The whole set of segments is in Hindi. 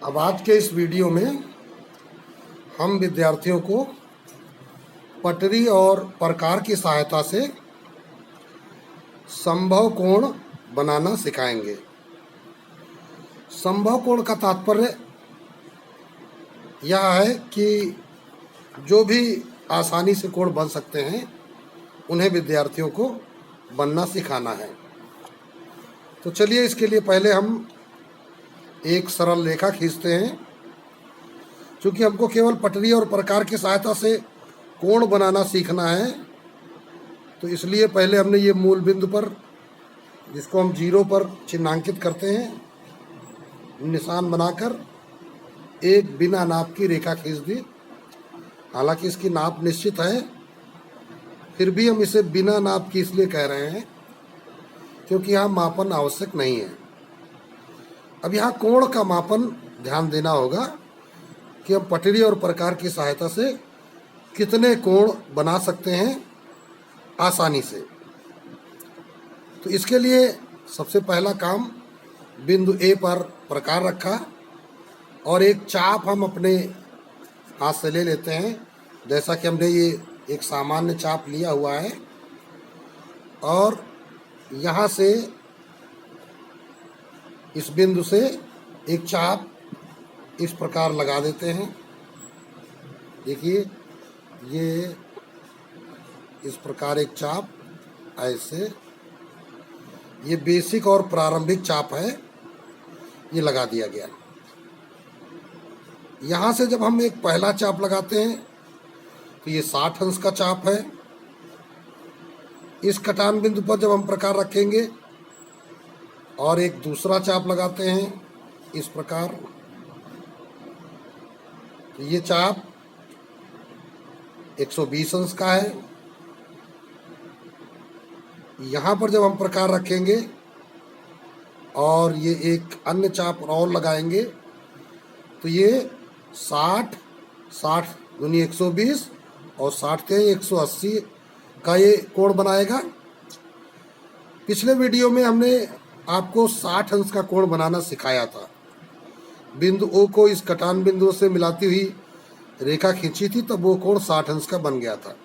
अब आज के इस वीडियो में हम विद्यार्थियों को पटरी और प्रकार की सहायता से संभव कोण बनाना सिखाएंगे। संभव कोण का तात्पर्य यह है कि जो भी आसानी से कोण बन सकते हैं उन्हें विद्यार्थियों को बनना सिखाना है। तो चलिए इसके लिए पहले हम एक सरल रेखा खींचते हैं। क्योंकि हमको केवल पटरी और प्रकार की सहायता से कोण बनाना सीखना है, तो इसलिए पहले हमने ये मूल बिंदु पर, जिसको हम 0 पर चिन्हांकित करते हैं, निशान बनाकर एक बिना नाप की रेखा खींच दी। हालांकि इसकी नाप निश्चित है, फिर भी हम इसे बिना नाप की इसलिए कह रहे हैं क्योंकि यहाँ मापन आवश्यक नहीं है। अब यहाँ कोण का मापन ध्यान देना होगा कि हम पटरी और प्रकार की सहायता से कितने कोण बना सकते हैं आसानी से। तो इसके लिए सबसे पहला काम, बिंदु ए पर प्रकार रखा और एक चाप हम अपने हाथ से ले लेते हैं। जैसा कि हमने ये एक सामान्य चाप लिया हुआ है और यहाँ से इस बिंदु से एक चाप इस प्रकार लगा देते हैं। देखिए, ये इस प्रकार एक चाप ऐसे, ये बेसिक और प्रारंभिक चाप है, ये लगा दिया गया। यहाँ से जब हम एक पहला चाप लगाते हैं तो ये 60 अंश का चाप है। इस कटान बिंदु पर जब हम प्रकार रखेंगे और एक दूसरा चाप लगाते हैं इस प्रकार, तो ये चाप 120 अंश का है। यहाँ पर जब हम प्रकार रखेंगे और ये एक अन्य चाप और लगाएंगे तो ये 60 दूनी 120 और 60 के 180 का ये कोण बनाएगा। पिछले वीडियो में हमने आपको 60 अंश का कोण बनाना सिखाया था। बिंदु O को इस कटान बिंदु से मिलाती हुई रेखा खींची थी, तब वो कोण 60 अंश का बन गया था।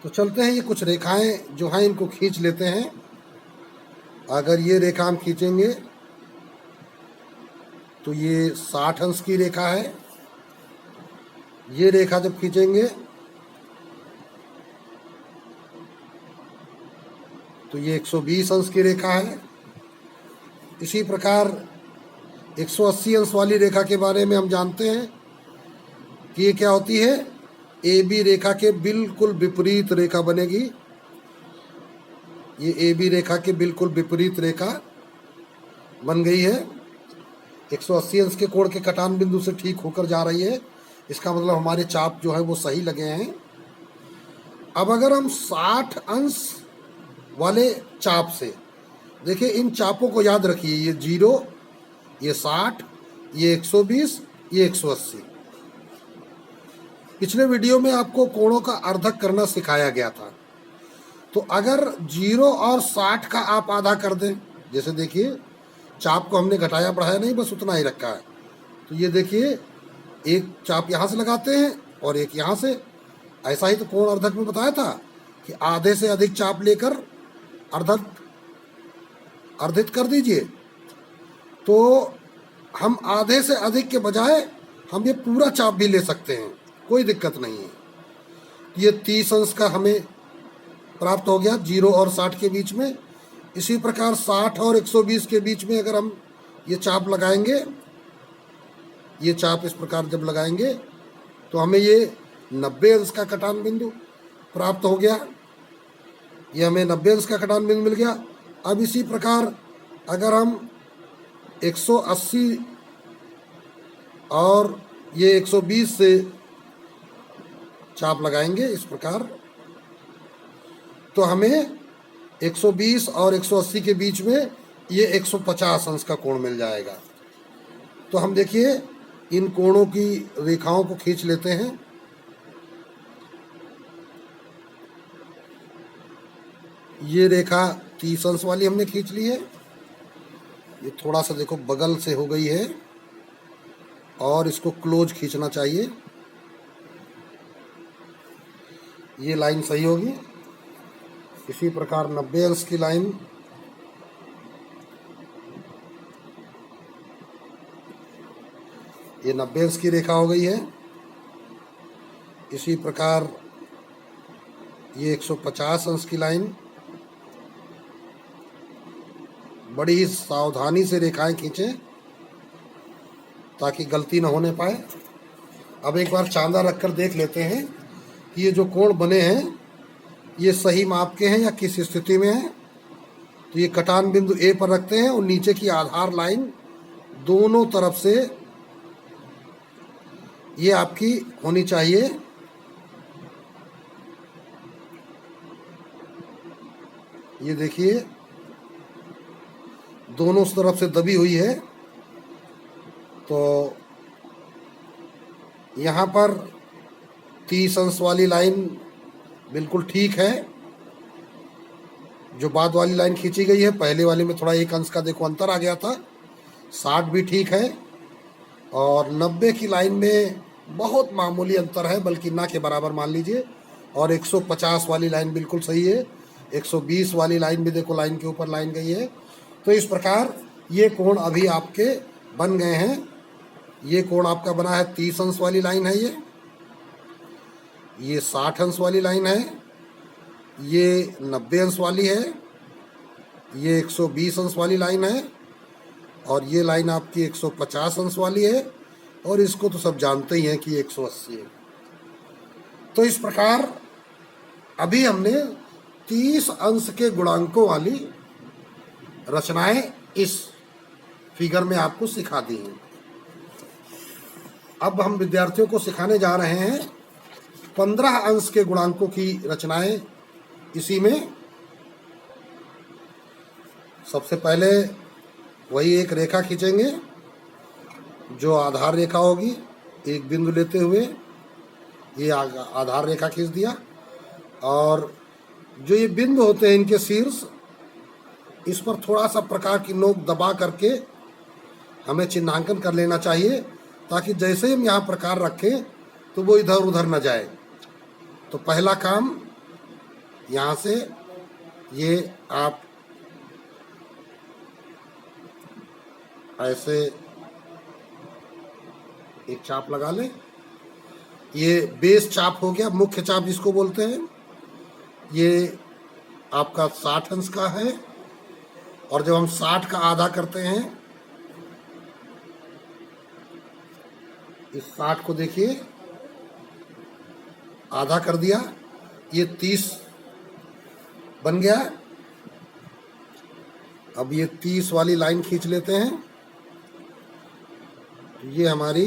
तो चलते हैं, ये कुछ रेखाएं जो हैं इनको खींच लेते हैं। अगर ये रेखा हम खींचेंगे तो ये 60 अंश की रेखा है। ये रेखा जब खींचेंगे तो ये 120 अंश की रेखा है। इसी प्रकार 180 अंश वाली रेखा के बारे में हम जानते हैं कि ये क्या होती है। ए बी रेखा के बिल्कुल विपरीत रेखा बनेगी। ये ए बी रेखा के बिल्कुल विपरीत रेखा बन गई है। 180 अंश के कोण के कटान बिंदु से ठीक होकर जा रही है। इसका मतलब हमारे चाप जो है वो सही लगे हैं। अब अगर हम 60 अंश वाले चाप से, देखिए इन चापों को याद रखिए, ये 0, ये 60, ये 120, ये 180। पिछले वीडियो में आपको कोणों का अर्धक करना सिखाया गया था। तो अगर 0 और 60 का आप आधा कर दें, जैसे देखिए चाप को हमने घटाया बढ़ाया नहीं, बस उतना ही रखा है। तो ये देखिए, एक चाप यहाँ से लगाते हैं और एक यहाँ से। ऐसा ही तो कोण अर्धक में बताया था कि आधे से अधिक चाप लेकर अर्धित कर दीजिए। तो हम आधे से अधिक के बजाय हम ये पूरा चाप भी ले सकते हैं, कोई दिक्कत नहीं है। ये 30 अंश का हमें प्राप्त हो गया 0 और 60 के बीच में। इसी प्रकार 60 और 120 के बीच में अगर हम ये चाप लगाएंगे, ये चाप इस प्रकार जब लगाएंगे तो हमें ये 90 अंश का कटान बिंदु प्राप्त हो गया। ये हमें 90 अंश का कटान बिंदु मिल गया। अब इसी प्रकार अगर हम 180 और ये 120 से चाप लगाएंगे इस प्रकार, तो हमें 120 और 180 के बीच में ये 150 अंश का कोण मिल जाएगा। तो हम देखिए इन कोणों की रेखाओं को खींच लेते हैं। ये रेखा 30 अंश वाली हमने खींच ली है। ये थोड़ा सा देखो बगल से हो गई है। और इसको क्लोज खींचना चाहिए। ये लाइन सही होगी। इसी प्रकार 90 अंश की लाइन ये 90 अंश की रेखा हो गई है। इसी प्रकार ये 150 अंश की लाइन, बड़ी ही सावधानी से रेखाएं खींचें ताकि गलती न होने पाए। अब एक बार चांदा रखकर देख लेते हैं कि ये जो कोण बने हैं ये सही माप के हैं या किस स्थिति में हैं। तो ये कटान बिंदु ए पर रखते हैं और नीचे की आधार लाइन दोनों तरफ से ये आपकी होनी चाहिए। ये देखिए दोनों तरफ से दबी हुई है। तो यहाँ पर 30 अंश वाली लाइन बिल्कुल ठीक है। जो बाद वाली लाइन खींची गई है, पहले वाले में थोड़ा 1 अंश का देखो अंतर आ गया था। 60 भी ठीक है और 90 की लाइन में बहुत मामूली अंतर है, बल्कि ना के बराबर मान लीजिए। और 150 वाली लाइन बिल्कुल सही है। 120 वाली लाइन भी देखो लाइन के ऊपर लाइन गई है। तो इस प्रकार ये कोण अभी आपके बन गए हैं। ये कोण आपका बना है 30 अंश वाली लाइन है, ये 60 अंश वाली लाइन है, ये 90 अंश वाली है, ये 120 अंश वाली लाइन है और ये लाइन आपकी 150 अंश वाली है। और इसको तो सब जानते ही हैं कि 180 है। तो इस प्रकार अभी हमने 30 अंश के गुणांकों वाली रचनाएं इस फिगर में आपको सिखा दी हैं। अब हम विद्यार्थियों को सिखाने जा रहे हैं 15 अंश के गुणांकों की रचनाएं। इसी में सबसे पहले वही एक रेखा खींचेंगे जो आधार रेखा होगी। एक बिंदु लेते हुए ये आधार रेखा खींच दिया और जो ये बिंदु होते हैं इनके शीर्ष, इस पर थोड़ा सा प्रकार की नोक दबा करके हमें चिन्हांकन कर लेना चाहिए ताकि जैसे ही हम यहाँ प्रकार रखें तो वो इधर उधर न जाए। तो पहला काम यहाँ से ये आप ऐसे एक चाप लगा लें। ये बेस चाप हो गया, मुख्य चाप जिसको बोलते हैं। ये आपका 60 अंश का है और जब हम 60 का आधा करते हैं, इस 60 को देखिए आधा कर दिया, ये 30 बन गया। अब ये 30 वाली लाइन खींच लेते हैं। ये हमारी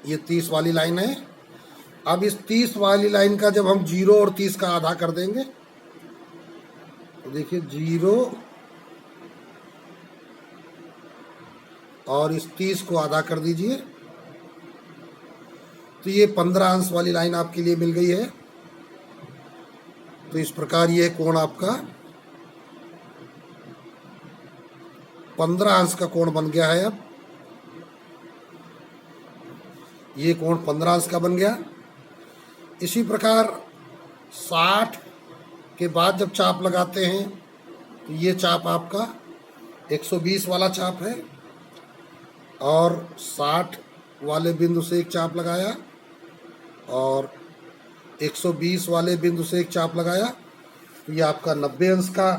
ये 30 वाली लाइन है। अब इस 30 वाली लाइन का जब हम 0 और 30 का आधा कर देंगे तो देखिए 0 और इस 30 को आधा कर दीजिए तो ये 15 अंश वाली लाइन आपके लिए मिल गई है। तो इस प्रकार ये कोण आपका 15 अंश का कोण बन गया है। अब ये कोण 15 अंश का बन गया। इसी प्रकार 60 के बाद जब चाप लगाते हैं तो ये चाप आपका 120 वाला चाप है और 60 वाले बिंदु से एक चाप लगाया और 120 वाले बिंदु से एक चाप लगाया तो ये आपका 90 अंश का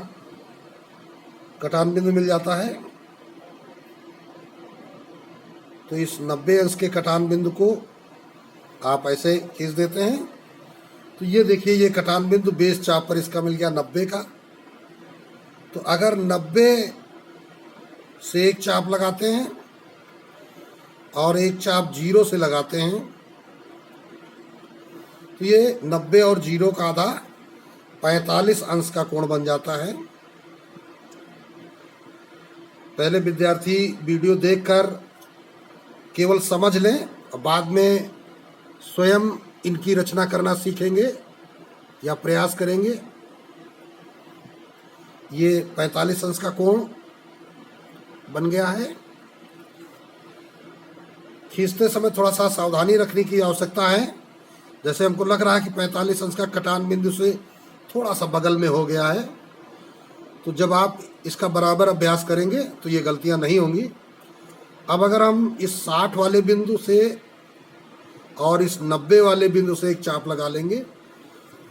कटान बिंदु मिल जाता है। तो इस 90 अंश के कटान बिंदु को आप ऐसे खींच देते हैं। तो ये देखिए ये कटान बिंदु बेस चाप पर इसका मिल गया 90 का। तो अगर 90 से एक चाप लगाते हैं और एक चाप 0 से लगाते हैं तो ये 90 और 0 का आधा 45 अंश का कोण बन जाता है। पहले विद्यार्थी वीडियो देखकर केवल समझ लें और बाद में स्वयं इनकी रचना करना सीखेंगे या प्रयास करेंगे। ये 45 अंश का कोण बन गया है। खींचते समय थोड़ा सा सावधानी रखने की आवश्यकता है। जैसे हमको लग रहा है कि 45 अंश का कटान बिंदु से थोड़ा सा बगल में हो गया है, तो जब आप इसका बराबर अभ्यास करेंगे तो ये गलतियां नहीं होंगी। अब अगर हम इस 60 वाले बिंदु से और इस 90 वाले बिंदु से एक चाप लगा लेंगे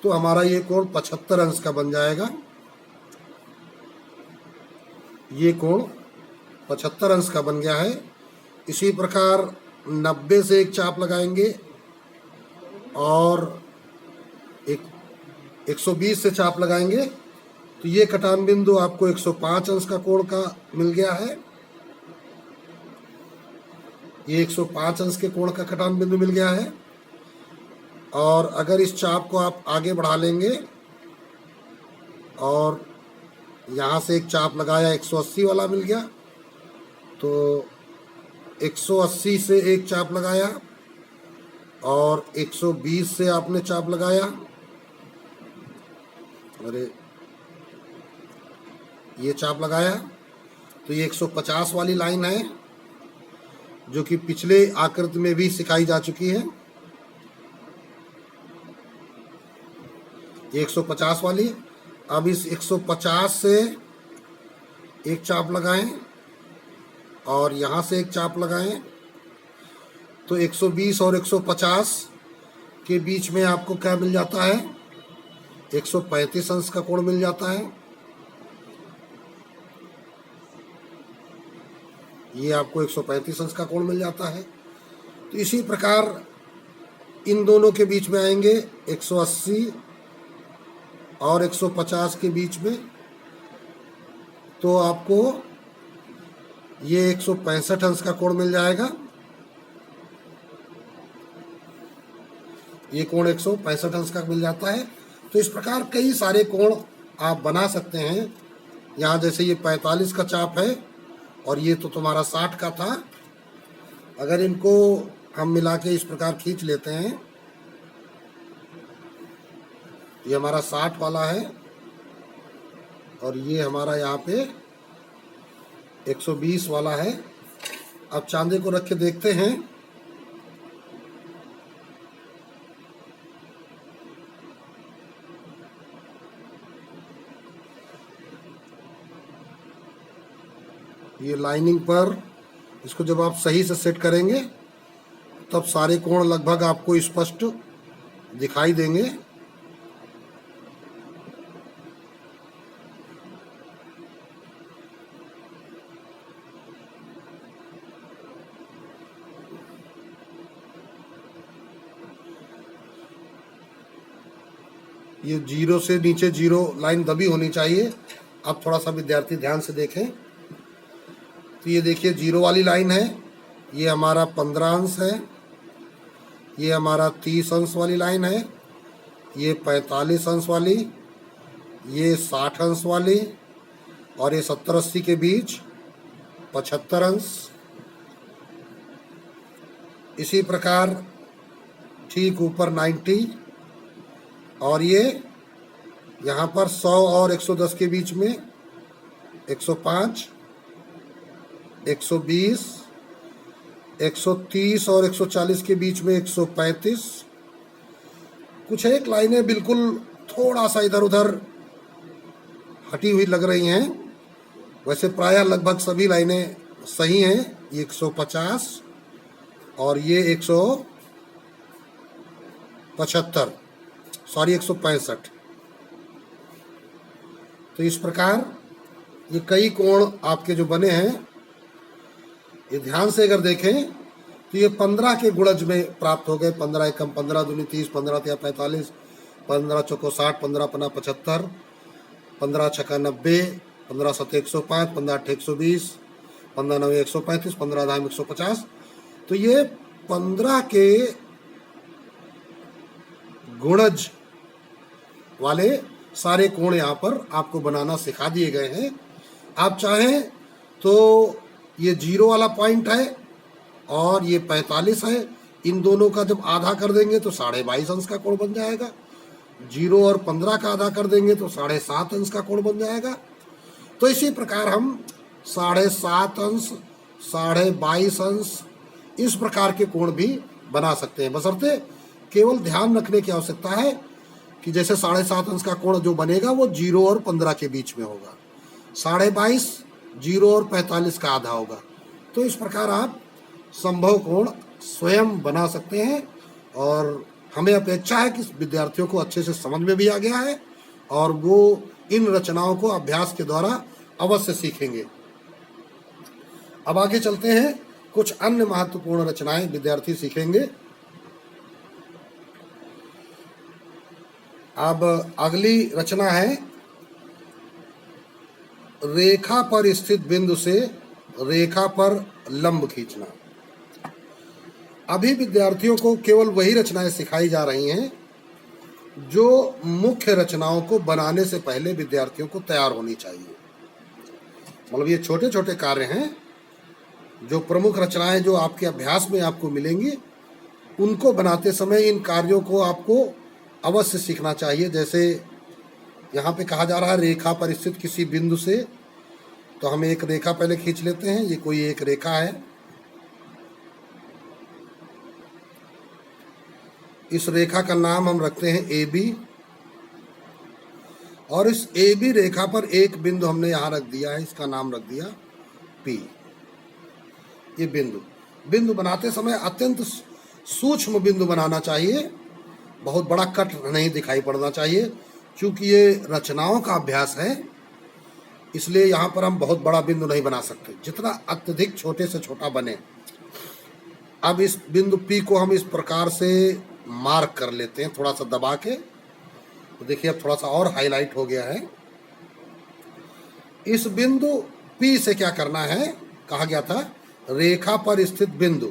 तो हमारा ये कोण 75 अंश का बन जाएगा। ये कोण 75 अंश का बन गया है। इसी प्रकार 90 से एक चाप लगाएंगे और 120 से चाप लगाएंगे तो ये कटान बिंदु आपको 105 अंश का कोण का मिल गया है। ये 105 अंश के कोण का कटान बिंदु मिल गया है। और अगर इस चाप को आप आगे बढ़ा लेंगे और यहाँ से एक चाप लगाया 180 वाला मिल गया, तो 180 से एक चाप लगाया और 120 से आपने चाप लगाया, अरे ये चाप लगाया, तो ये 150 वाली लाइन है जो कि पिछले आकृति में भी सिखाई जा चुकी है। ये 150 वाली। अब इस 150 से एक चाप लगाएं और यहाँ से एक चाप लगाएं, तो 120 और 150 के बीच में आपको क्या मिल जाता है, 135 अंश का कोण मिल जाता है। ये आपको 135 अंश का कोण मिल जाता है। तो इसी प्रकार इन दोनों के बीच में आएंगे 180 और 150 के बीच में, तो आपको ये 165 अंश का कोण मिल जाएगा। ये कोण 165 अंश का मिल जाता है। तो इस प्रकार कई सारे कोण आप बना सकते हैं। यहाँ जैसे ये 45 का चाप है और ये तो तुम्हारा 60 का था। अगर इनको हम मिला के इस प्रकार खींच लेते हैं, ये हमारा 60 वाला है और ये हमारा यहाँ पे 120 वाला है। अब चांदे को रख के देखते हैं। ये लाइनिंग पर इसको जब आप सही से सेट करेंगे तब सारे कोण लगभग आपको स्पष्ट दिखाई देंगे। ये जीरो से नीचे जीरो लाइन दबी होनी चाहिए। अब थोड़ा सा विद्यार्थी ध्यान से देखें, तो ये देखिए जीरो वाली लाइन है, ये हमारा 15 अंश है। ये हमारा 30 अंश वाली लाइन है, ये 45 अंश वाली, ये 60 अंश वाली, और ये 70-80 के बीच 75 अंश। इसी प्रकार ठीक ऊपर 90, और ये यहाँ पर 100 और 110 के बीच में 105, 120, 130 और 140 के बीच में 135। कुछ एक लाइनें बिल्कुल थोड़ा सा इधर उधर हटी हुई लग रही हैं, वैसे प्रायः लगभग सभी लाइनें सही हैं। ये 150 और ये 165, सॉरी 165। तो इस प्रकार ये कई कोण आपके जो बने हैं, ये ध्यान से अगर देखें तो ये 15 के गुणज में प्राप्त हो गए। 15 एकम 15 दूनी 30, 15 तिया 45, 15 चौको 60, 15 पना 75, 15 छक्का 90, 15 सत्ते 105, 15 अट्ठे 120, 15 नवे 135, 15 धाम 150। तो ये 15 के गुणज वाले सारे कोण यहाँ पर आपको बनाना सिखा दिए गए हैं। आप चाहें तो ये जीरो वाला पॉइंट है और ये 45 है, इन दोनों का जब आधा कर देंगे तो 22.5 अंश का कोण बन जाएगा। 0 और 15 का आधा कर देंगे तो 7.5 अंश का कोण बन जाएगा। तो इसी प्रकार हम 7.5 अंश, 22.5 अंश, इस प्रकार के कोण भी बना सकते हैं, बशर्ते केवल ध्यान रखने की आवश्यकता है कि जैसे 7.5 अंश का कोण जो बनेगा वो 0 और 15 के बीच में होगा, 22.5 0 और 45 का आधा होगा। तो इस प्रकार आप संभव कोण स्वयं बना सकते हैं और हमें अपेक्षा है कि विद्यार्थियों को अच्छे से समझ में भी आ गया है और वो इन रचनाओं को अभ्यास के द्वारा अवश्य सीखेंगे। अब आगे चलते हैं, कुछ अन्य महत्वपूर्ण रचनाएं विद्यार्थी सीखेंगे। अब अगली रचना है रेखा पर स्थित बिंदु से रेखा पर लंब खींचना। अभी विद्यार्थियों को केवल वही रचनाएं सिखाई जा रही हैं जो मुख्य रचनाओं को बनाने से पहले विद्यार्थियों को तैयार होनी चाहिए। मतलब ये छोटे छोटे कार्य हैं, जो प्रमुख रचनाएं जो आपके अभ्यास में आपको मिलेंगी, उनको बनाते समय इन कार्यों को आपको अवश्य सीखना चाहिए। जैसे यहाँ पे कहा जा रहा है रेखा पर स्थित किसी बिंदु से, तो हम एक रेखा पहले खींच लेते हैं। ये कोई एक रेखा है, इस रेखा का नाम हम रखते हैं AB, और इस AB रेखा पर एक बिंदु हमने यहाँ रख दिया है, इसका नाम रख दिया P। ये बिंदु बनाते समय अत्यंत सूक्ष्म बिंदु बनाना चाहिए, बहुत बड़ा कट नहीं दिखाई पड़ना चाहिए। क्योंकि ये रचनाओं का अभ्यास है, इसलिए यहाँ पर हम बहुत बड़ा बिंदु नहीं बना सकते, जितना अत्यधिक छोटे से छोटा बने। अब इस बिंदु P को हम इस प्रकार से मार्क कर लेते हैं, थोड़ा सा दबा के। तो देखिए अब थोड़ा सा और हाईलाइट हो गया है। इस बिंदु P से क्या करना है, कहा गया था रेखा पर स्थित बिंदु,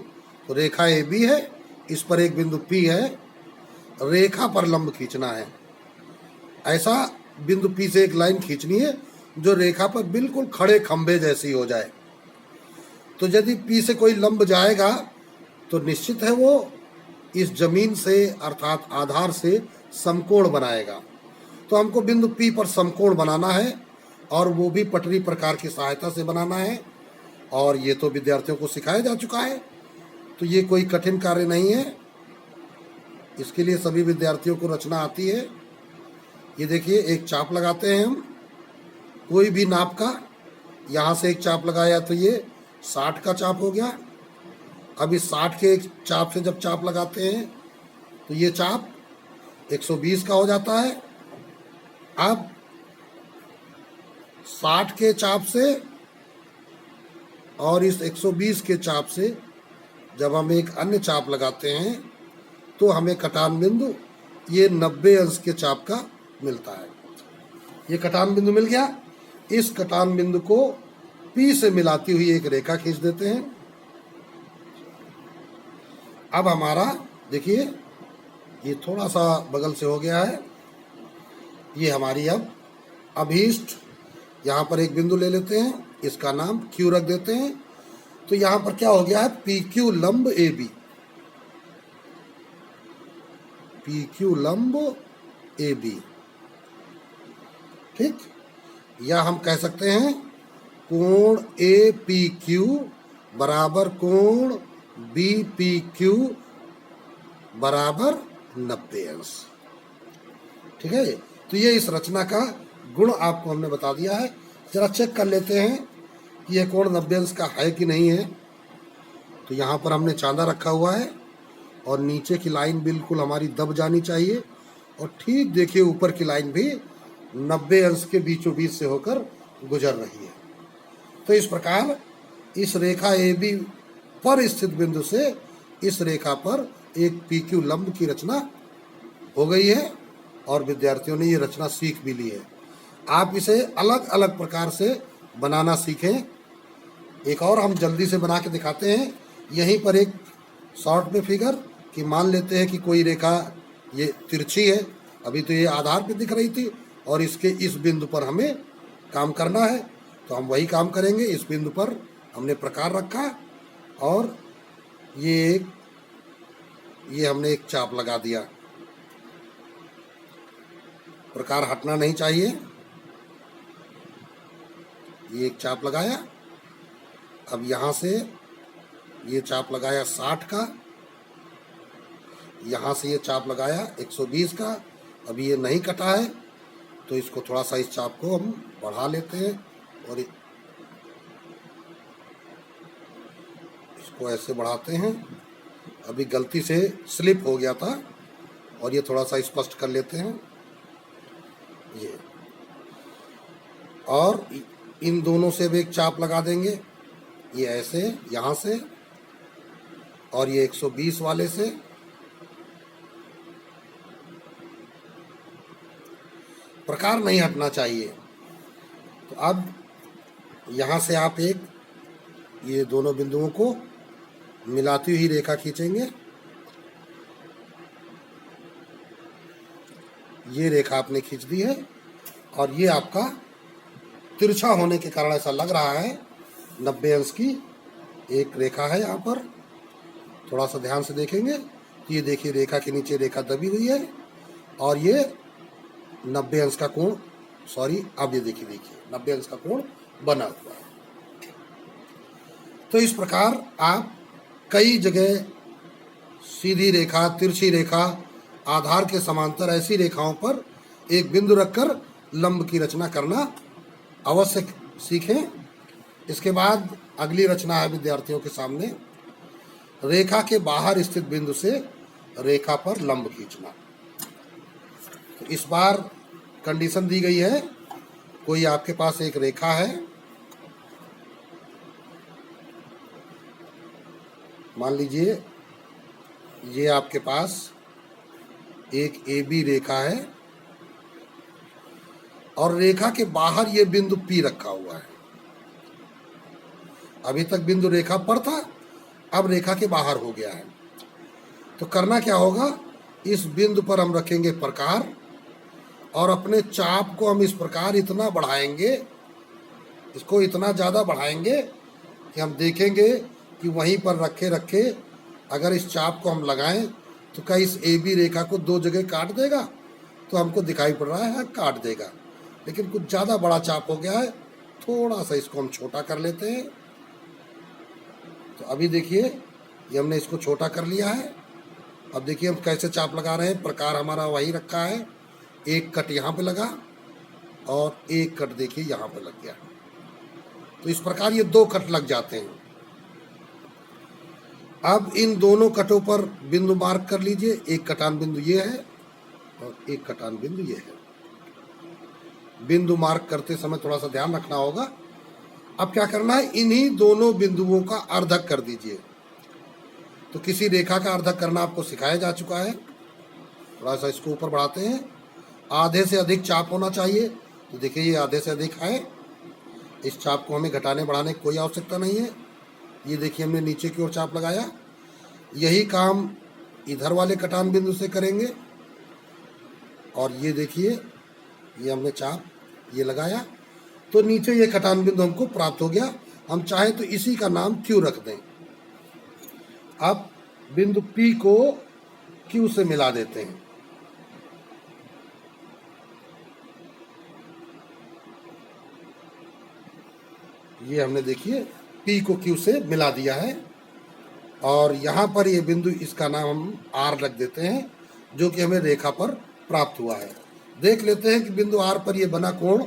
तो रेखा AB है, इस पर एक बिंदु P है, रेखा पर लंब खींचना है। ऐसा बिंदु P से एक लाइन खींचनी है जो रेखा पर बिल्कुल खड़े खंभे जैसी हो जाए। तो यदि P से कोई लंब जाएगा तो निश्चित है वो इस जमीन से अर्थात आधार से समकोण बनाएगा। तो हमको बिंदु P पर समकोण बनाना है और वो भी पटरी प्रकार की सहायता से बनाना है, और ये तो विद्यार्थियों को सिखाया जा चुका है, तो ये कोई कठिन कार्य नहीं है। इसके लिए सभी विद्यार्थियों को रचना आती है। ये देखिए एक चाप लगाते हैं हम कोई भी नाप का, यहाँ से एक चाप लगाया तो ये 60 का चाप हो गया। अब इस 60 के एक चाप से जब चाप लगाते हैं तो ये चाप 120 का हो जाता है। अब 60 के चाप से और इस 120 के चाप से जब हम एक अन्य चाप लगाते हैं तो हमें कटान बिंदु ये 90 अंश के चाप का मिलता है। ये कटान बिंदु मिल गया। इस कटान बिंदु को P से मिलाती हुई एक रेखा खींच देते हैं। अब हमारा देखिए ये थोड़ा सा बगल से हो गया है। ये हमारी अब अभीष्ट, यहाँ पर एक बिंदु ले लेते हैं, इसका नाम Q रख देते हैं। तो यहाँ पर क्या हो गया है, PQ लंब AB, PQ लंब AB, ठीक। या हम कह सकते हैं कोण APQ बराबर कोण BPQ बराबर 90 अंश, ठीक है। तो ये इस रचना का गुण आपको हमने बता दिया है। जरा चेक कर लेते हैं कि यह कोण 90 अंश का है कि नहीं है। तो यहाँ पर हमने चांदा रखा हुआ है और नीचे की लाइन बिल्कुल हमारी दब जानी चाहिए, और ठीक देखिए ऊपर की लाइन भी 90 अंश के बीचों बीच से होकर गुजर रही है। तो इस प्रकार इस रेखा AB पर स्थित बिंदु से इस रेखा पर एक PQ लंब की रचना हो गई है और विद्यार्थियों ने ये रचना सीख भी ली है। आप इसे अलग अलग प्रकार से बनाना सीखें। एक और हम जल्दी से बना के दिखाते हैं। यहीं पर एक शॉर्ट में फिगर कि मान लेते हैं कि कोई रेखा ये तिरछी है, अभी तो ये आधार पे दिख रही थी, और इसके इस बिंदु पर हमें काम करना है। तो हम वही काम करेंगे। इस बिंदु पर हमने प्रकार रखा और ये हमने एक चाप लगा दिया। प्रकार हटना नहीं चाहिए। ये एक चाप लगाया अब यहाँ से ये चाप लगाया 60 का, यहाँ से ये चाप लगाया 120 का। अभी ये नहीं कटा है तो इसको थोड़ा सा इस चाप को हम बढ़ा लेते हैं और इसको ऐसे बढ़ाते हैं। अभी गलती से स्लिप हो गया था और ये थोड़ा सा स्पष्ट कर लेते हैं ये। और इन दोनों से भी एक चाप लगा देंगे, ये ऐसे यहाँ से और ये 120 वाले से। प्रकार नहीं हटना चाहिए। तो अब यहाँ से आप एक ये दोनों बिंदुओं को मिलाती हुई रेखा खींचेंगे। ये रेखा आपने खींच दी है और ये आपका तिरछा होने के कारण ऐसा लग रहा है 90 अंश की एक रेखा है। यहाँ पर थोड़ा सा ध्यान से देखेंगे तो ये देखिए रेखा के नीचे रेखा दबी हुई है और ये 90 अंश का कोण, सॉरी अब ये देखिए 90 अंश का कोण बना हुआ है। तो इस प्रकार आप कई जगह सीधी रेखा, तिरछी रेखा, आधार के समांतर ऐसी रेखाओं पर एक बिंदु रखकर लंब की रचना करना अवश्य सीखें। इसके बाद अगली रचना है विद्यार्थियों के सामने, रेखा के बाहर स्थित बिंदु से रेखा पर लंब खींचना। तो इस बार कंडीशन दी गई है, कोई आपके पास एक रेखा है, मान लीजिए ये आपके पास एक AB रेखा है और रेखा के बाहर ये बिंदु P रखा हुआ है। अभी तक बिंदु रेखा पर था, अब रेखा के बाहर हो गया है। तो करना क्या होगा, इस बिंदु पर हम रखेंगे प्रकार और अपने चाप को हम इस प्रकार इतना बढ़ाएंगे, इसको इतना ज़्यादा बढ़ाएंगे कि हम देखेंगे कि वहीं पर रखे रखे अगर इस चाप को हम लगाएं तो क्या इस AB रेखा को दो जगह काट देगा। तो हमको दिखाई पड़ रहा है काट देगा, लेकिन कुछ ज़्यादा बड़ा चाप हो गया है। थोड़ा सा इसको हम छोटा कर लेते हैं। तो अभी देखिए ये हमने इसको छोटा कर लिया है। अब देखिए हम कैसे चाप लगा रहे हैं, प्रकार हमारा वही रखा है। एक कट यहाँ पे लगा और एक कट देखिए यहाँ पे लग गया। तो इस प्रकार ये दो कट लग जाते हैं। अब इन दोनों कटों पर बिंदु मार्क कर लीजिए। एक कटान बिंदु ये है और एक कटान बिंदु ये है। बिंदु मार्क करते समय थोड़ा सा ध्यान रखना होगा। अब क्या करना है, इन्हीं दोनों बिंदुओं का अर्धक कर दीजिए। तो किसी रेखा का अर्धक करना आपको सिखाया जा चुका है। थोड़ा सा इसको ऊपर बढ़ाते हैं। आधे से अधिक चाप होना चाहिए। तो देखिए ये आधे से अधिक है। इस चाप को हमें घटाने बढ़ाने की कोई आवश्यकता नहीं है। ये देखिए हमने नीचे की ओर चाप लगाया। यही काम इधर वाले कटान बिंदु से करेंगे। और ये देखिए ये हमने चाप ये लगाया तो नीचे ये कटान बिंदु हमको प्राप्त हो गया। हम चाहे तो इसी का नाम Q रख दें। अब बिंदु P को Q से मिला देते हैं। ये हमने देखिए P को Q से मिला दिया है और यहाँ पर ये बिंदु, इसका नाम हम R रख देते हैं, जो कि हमें रेखा पर प्राप्त हुआ है। देख लेते हैं कि बिंदु R पर ये बना कोण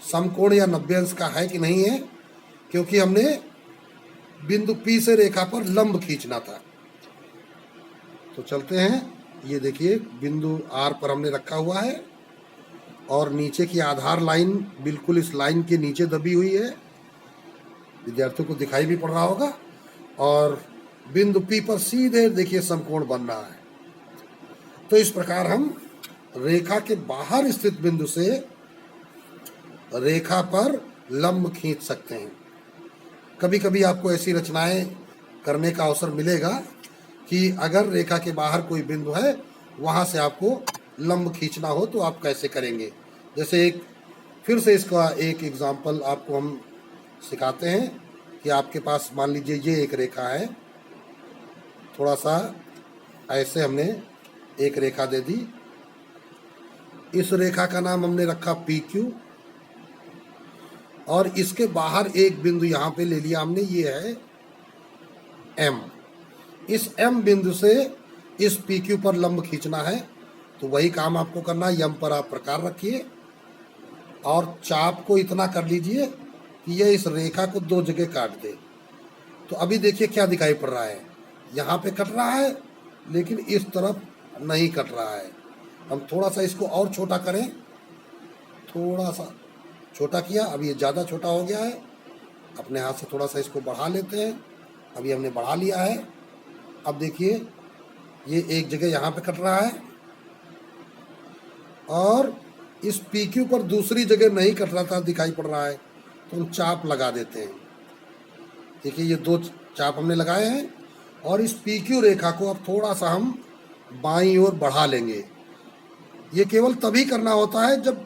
समकोण या 90 अंश का है कि नहीं है, क्योंकि हमने बिंदु P से रेखा पर लंब खींचना था। तो चलते हैं। ये देखिए बिंदु R पर हमने रखा हुआ है और नीचे की आधार लाइन बिल्कुल इस लाइन के नीचे दबी हुई है। विद्यार्थियों को दिखाई भी पड़ रहा होगा। और बिंदु P पर सीधे देखिए समकोण बन रहा है। तो इस प्रकार हम रेखा के बाहर स्थित बिंदु से रेखा पर लंब खींच सकते हैं। कभी कभी आपको ऐसी रचनाएं करने का अवसर मिलेगा कि अगर रेखा के बाहर कोई बिंदु है, वहां से आपको लंब खींचना हो तो आप कैसे करेंगे। जैसे एक फिर से इसका एक एग्जाम्पल आपको हम सिखाते हैं कि आपके पास मान लीजिए ये एक रेखा है। थोड़ा सा ऐसे हमने एक रेखा दे दी। इस रेखा का नाम हमने रखा PQ और इसके बाहर एक बिंदु यहाँ पे ले लिया हमने, ये है M। इस M बिंदु से इस PQ पर लंब खींचना है। तो वही काम आपको करना है। M पर आप प्रकार रखिए और चाप को इतना कर लीजिए कि यह इस रेखा को दो जगह काट दे। तो अभी देखिए क्या दिखाई पड़ रहा है, यहाँ पे कट रहा है लेकिन इस तरफ नहीं कट रहा है। हम थोड़ा सा इसको और छोटा करें, थोड़ा सा छोटा किया, अब ये ज़्यादा छोटा हो गया है। अपने हाथ से थोड़ा सा इसको बढ़ा लेते हैं। अभी हमने बढ़ा लिया है। अब देखिए ये एक जगह यहाँ पे कट रहा है और इस PQ पर दूसरी जगह नहीं कट रहा था, दिखाई पड़ रहा है। तो हम चाप लगा देते हैं। देखिए ये दो चाप हमने लगाए हैं और इस PQ रेखा को अब थोड़ा सा हम बाईं ओर बढ़ा लेंगे। ये केवल तभी करना होता है जब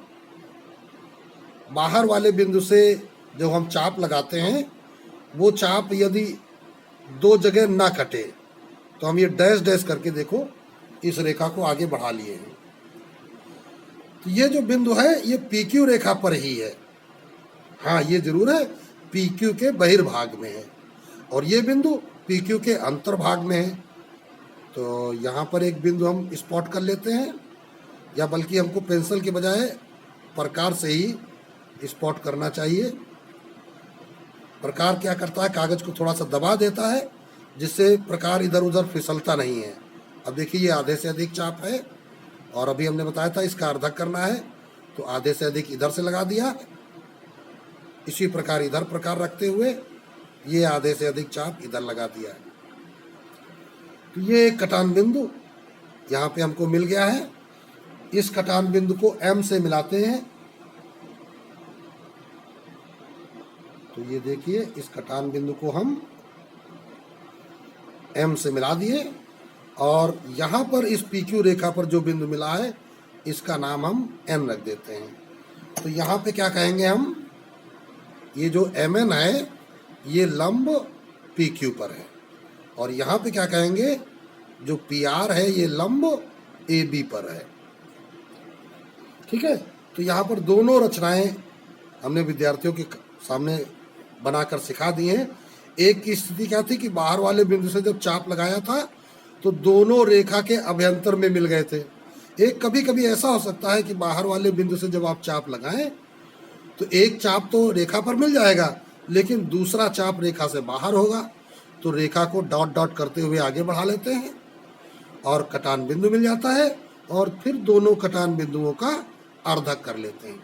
बाहर वाले बिंदु से जब हम चाप लगाते हैं वो चाप यदि दो जगह ना कटे। तो हम ये डैश डैश करके देखो इस रेखा को आगे बढ़ा लिए हैं। तो ये जो बिंदु है ये PQ रेखा पर ही है। हाँ ये जरूर है PQ के बहिर्भाग में है और ये बिंदु PQ के अंतर्भाग में है। तो यहाँ पर एक बिंदु हम स्पॉट कर लेते हैं, या बल्कि हमको पेंसिल के बजाय प्रकार से ही स्पॉट करना चाहिए। प्रकार क्या करता है, कागज को थोड़ा सा दबा देता है जिससे प्रकार इधर उधर फिसलता नहीं है। अब देखिए ये आधे से अधिक चाप है और अभी हमने बताया था इसका अर्धक करना है, तो आधे से अधिक इधर से लगा दिया। इसी प्रकार इधर प्रकार रखते हुए ये आधे से अधिक चाप इधर लगा दिया है। तो ये एक कटान बिंदु यहाँ पे हमको मिल गया है। इस कटान बिंदु को M से मिलाते हैं। तो ये देखिए इस कटान बिंदु को हम M से मिला दिए और यहाँ पर इस PQ रेखा पर जो बिंदु मिला है इसका नाम हम N रख देते हैं। तो यहाँ पे क्या कहेंगे हम, ये जो MN है ये लंब PQ पर है और यहाँ पे क्या कहेंगे, जो PR है ये लंब AB पर है। ठीक है, तो यहाँ पर दोनों रचनाएं हमने विद्यार्थियों के सामने बनाकर सिखा दी हैं। एक की स्थिति क्या थी कि बाहर वाले बिंदु से जब चाप लगाया था तो दोनों रेखा के अभ्यंतर में मिल गए थे। एक कभी कभी ऐसा हो सकता है कि बाहर वाले बिंदु से जब आप चाप लगाएं तो एक चाप तो रेखा पर मिल जाएगा लेकिन दूसरा चाप रेखा से बाहर होगा। तो रेखा को डॉट डॉट करते हुए आगे बढ़ा लेते हैं और कटान बिंदु मिल जाता है और फिर दोनों कटान बिंदुओं का अर्धक कर लेते हैं।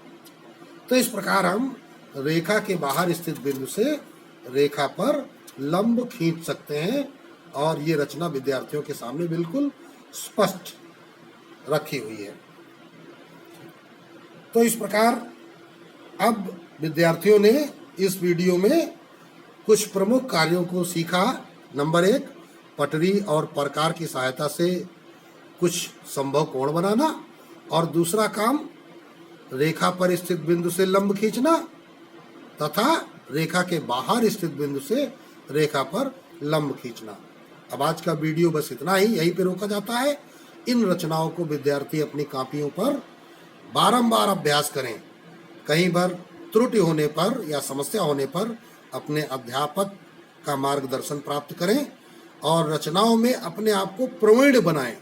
तो इस प्रकार हम रेखा के बाहर स्थित बिंदु से रेखा पर लंब खींच सकते हैं और ये रचना विद्यार्थियों के सामने बिल्कुल स्पष्ट रखी हुई है। तो इस प्रकार अब विद्यार्थियों ने इस वीडियो में कुछ प्रमुख कार्यों को सीखा। नंबर 1, पटरी और प्रकार की सहायता से कुछ संभव कोण बनाना, और दूसरा काम रेखा पर स्थित बिंदु से लंब खींचना तथा रेखा के बाहर स्थित बिंदु से रेखा पर लंब खींचना। अब आज का वीडियो बस इतना ही, यहीं पे रोका जाता है। इन रचनाओं को विद्यार्थी अपनी कॉपियों पर बारंबार अभ्यास करें। कहीं पर त्रुटि होने पर या समस्या होने पर अपने अध्यापक का मार्गदर्शन प्राप्त करें और रचनाओं में अपने आप को प्रवीण बनाएं।